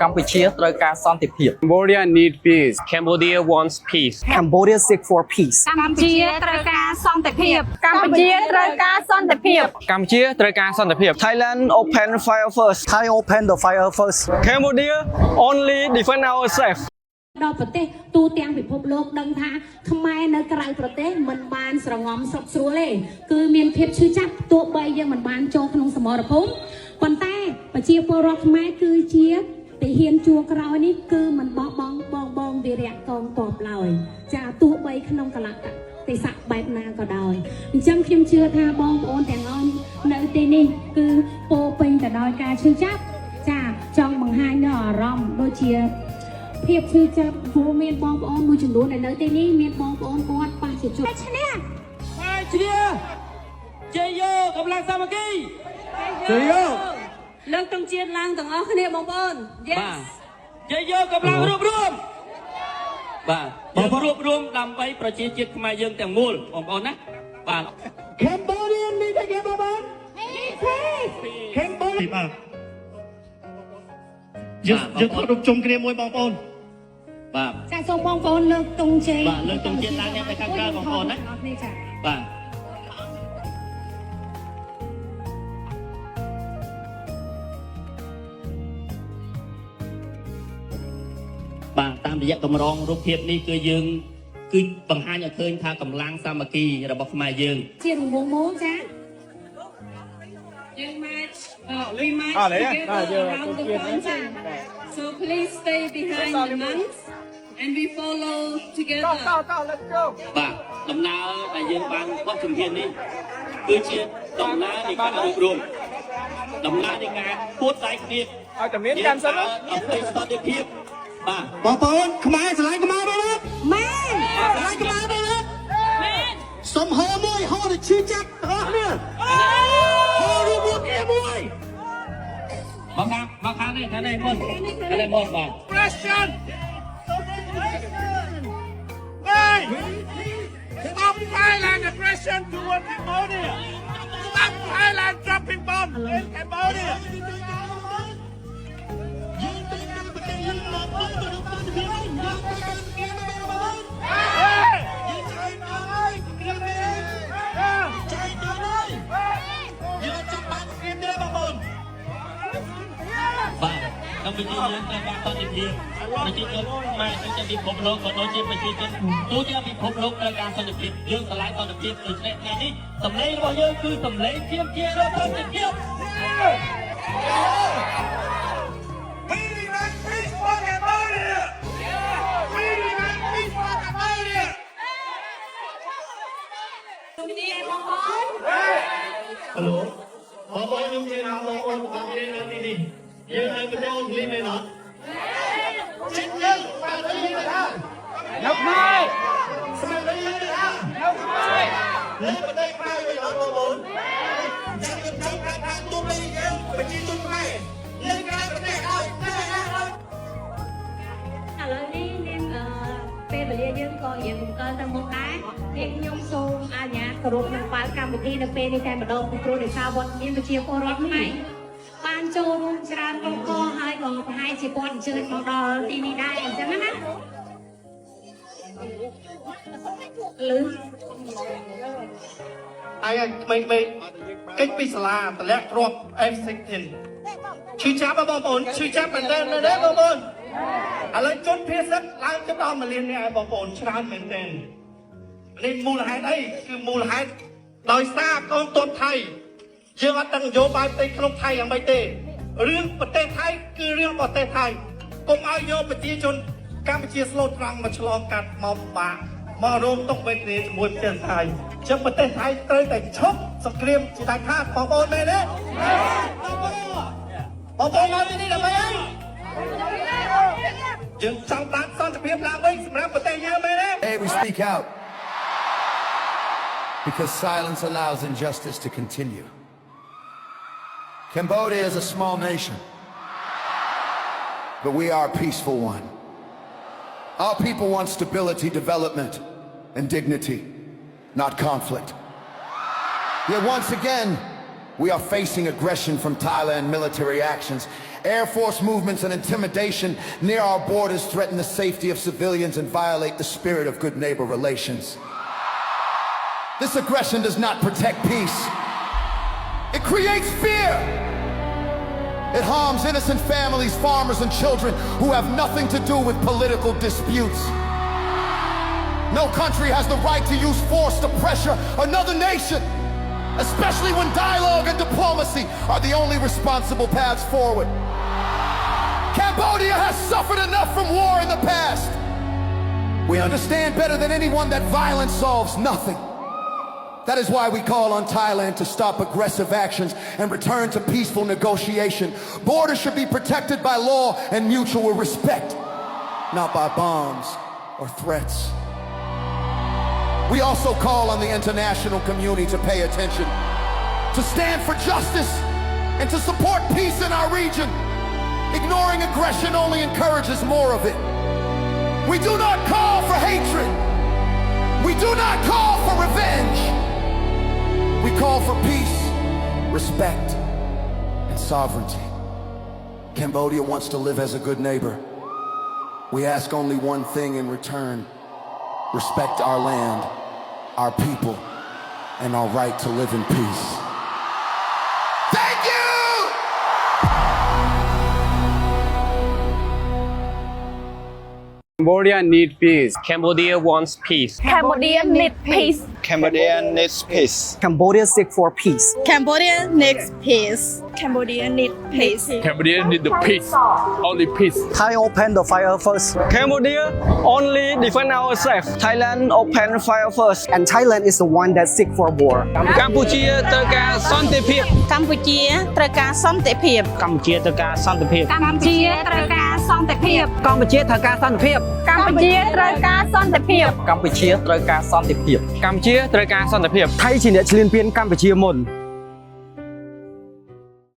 កម្ពុជាត្រូវការសន្តិភាព Cambodia need peace. Cambodia wants peace. Cambodia seek for peace កម្ពុជាត្រូវការសន្តិភាពកម្ពុជាត្រូវការសន្តិភាព កម្ពុជាត្រូវការសន្តិភាព Thailand open fire first Thai open the fire first Cambodia only defend ourselves ដល់ប្រទេសទូទាំងពិភពលោកដឹងថាខ្មែរនៅក្រៅប្រទេសមិនបានស្រងំស្រុកស្រួលទេគឺមានភាពឈឺចាប់ទោះបីយើងមិនបានចូលក្នុងសមរភូមិប៉ុន្តែប្រជាពលរដ្ឋខ្មែរគឺជាទាហានជួរក្រោយនេះគឺមិនបោះបង់បងវីរៈកងទ័ពឡើយចាទោះបីក្នុងកលៈទេសៈបែបណាក៏ដោយអញ្ចឹងខ្ញុំជឿថាបងប្អូនទាំងអស់នៅទីនេះគឺពោពេញទៅដោយការឈឺចាប់ចាចង់បង្ហាញនៅអារម្មណ៍ដូចជាភាពឈឺចាប់ព្រោះមានបងប្អូនមួយចំនួនដែលនៅទីនេះមានបងប្អូនគាត់ប៉ះជាជួបឈ្នះ ជ័យយោកម្លាំងសាមគ្គីជ័យយោ លើកទង់ជាតិឡើងទាំងអស់គ្នាបងប្អូន បាទជ័យយោកម្លាំងរួបរวมបាទយើងរួបរวมដើម្បីប្រជាជាតិខ្មែរយើងទាំងមូលបងប្អូនណាបាទ Cambodia នេះទេគេបងប្អូន Cambodia បាទយើងថតរូបជុំគ្នាមួយបងប្អូន បាទ ចាសូមបងប្អូនលើកទង់ជ័យ បាទលើកទង់ជាតិឡើងទៅខាងក្រៅបងប្អូនណាបាទបាទតាមរយៈកម្រងរូបភាពនេះគឺយើងគឺបង្ហាញឲ្យឃើញថាកម្លាំងសាមគ្គីរបស់ខ្មែរយើង ជារង្វង់មូលចាយើងមក we might together around the function so please stay behind the monks and we follow together បាទដំណើរដែលយើងបានបោះជំហាននេះគឺជាដំណើរនៃការរួបរวมដំណើរនៃការពួតដៃគ្នាឲ្យតែមានកម្មសិទ្ធិដើម្បីសន្តិភាពបាទ បងប្អូនខ្មែរឆ្លៃខ្មែរបងប្អូន មែន ឆ្លៃខ្មែរបងប្អូន មែន សំហរមួយហរទៅឈឺចាប់អស់គ្នាហររួបរวมគ្នាមួយ មកខាងនេះខាងនេះមុនខាងនេះមុនបាទ Question Hey Stop Thailand aggression toward Cambodia Stop Thailand dropping bombs in Cambodia បាទក្នុងវិធីយើងត្រូវការសន្តិភាពប្រជាជនខ្មែរដូចជាពិភពលោកក៏ដូចជាប្រជាជនទូទាំងពិភពលោកត្រូវការសន្តិភាពយើងឆ្លៃសន្តិភាពដូច្នេះថ្ងៃនេះសម្លេងរបស់យើងគឺសម្លេងជារសន្តិភាព We demand peace for Cambodia We demand peace for Cambodia ហេឡូបងប្អូនខ្ញុំជាណាបងប្អូនបងប្អូននៅទីនេះយើងនៅប្រទេសអង់គ្លេសមែនអត់ចិត្តយើងបានទៅយើងថានៅខ្មែរស្មារតីយើងថានៅខ្មែរនៅប្រទេសខ្មែរវិញអត់បងប្អូនចាំខ្ញុំចង់ប្រាប់ថាទូបីយើងប្រជាជនខ្មែរនៅក្រៅប្រទេសឲ្យតែណាអត់ ឥឡូវនេះមានពេលវេលាយើងក៏រៀងអង្គទៅមុខដែរពេលខ្ញុំសូមអាជ្ញាគោរពនឹងបើកកម្មវិធីនៅពេលនេះតែម្ដងពីព្រោះដោយសារវត្តមានប្រជាពលរដ្ឋខ្មែរបានចូលរួមច្រើនកកហើយក៏ប្រហែលជាគាត់អញ្ជើញមកដល់ទីនេះដែរអញ្ចឹងណាលឺ អាយក្មេងៗកិច្ចពីសាលាតម្លាក់ទ្រប F16 ឈឺចាប់បងប្អូនឈឺចាប់មែនទេបងប្អូនឥឡូវជនភៀសសិតឡើងទៅដល់1លាននាក់ហើយបងប្អូនច្រើនមែនទេនេះមូលហេតុអីគឺមូលហេតុដោយសារកងទ័ពថៃយើងអត់ដឹងនយោបាយផ្ទៃក្នុងថៃយ៉ាងម៉េចទេរឿងប្រទេសថៃគឺរឿងប្រទេសថៃកុំឲ្យយកប្រជាជនកម្ពុជាស្លូតត្រង់មកឆ្លងកាត់មកបាក់មករោមទុកវេទនាជាមួយប្រទេសថៃចឹងប្រទេសថៃត្រូវតែឈប់សង្គ្រាមជាដាច់ខាតបងប្អូនមែនទេបងប្អូនមកទីនេះដើម្បីអីយើងចង់បានសន្តិភាពឡើងវិញសម្រាប់ប្រទេសយើងមែនទេ Hey, we speak out because silence allows injustice to continue. Cambodia is a small nation, but we are a peaceful one. Our people want stability, development, and dignity, not conflict. Yet once again, we are facing aggression from Thailand military actions, Air Force movements and intimidation near our borders threaten the safety of civilians and violate the spirit of good neighbor relations. This aggression does not protect peace. It creates fear. It harms innocent families, farmers, and children who have nothing to do with political disputes. No country has the right to use force to pressure another nation, especially when dialogue and diplomacy are the only responsible paths forward. Cambodia has suffered enough from war in the past. We understand better than anyone that violence solves nothing. That is why we call on Thailand to stop aggressive actions and return to peaceful negotiation. Borders should be protected by law and mutual respect, not by bombs or threats. We also call on the international community to pay attention, to stand for justice, and to support peace in our region. Ignoring aggression only encourages more of it. We do not call for hatred. We do not call for revenge. We call for peace, respect, and sovereignty. Cambodia wants to live as a good neighbor. We ask only one thing in return: respect our land, our people, and our right to live in peace. Thank you! Cambodia need peace. Cambodia wants peace. Cambodia need peace. Cambodia needs peace. Cambodia seek for peace. Cambodia needs peace. Cambodia need peace. Cambodia need the peace. Only peace. Thai open the fire first. Cambodia only defend ourselves. Thailand open fire first. And Thailand is the one that seek for war. កម្ពុជាត្រូវការសន្តិភាព កម្ពុជាត្រូវការសន្តិភាព កម្ពុជាត្រូវការសន្តិភាព កម្ពុជាត្រូវការសន្តិភាព កម្ពុជាត្រូវការសន្តិភាព កម្ពុជាត្រូវការសន្តិភាព កម្ពុជាត្រូវការសន្តិភាព កម្ពុជាត្រូវការសន្តិភាព ថៃជាអ្នកឈ្លានពានកម្ពុជាមុន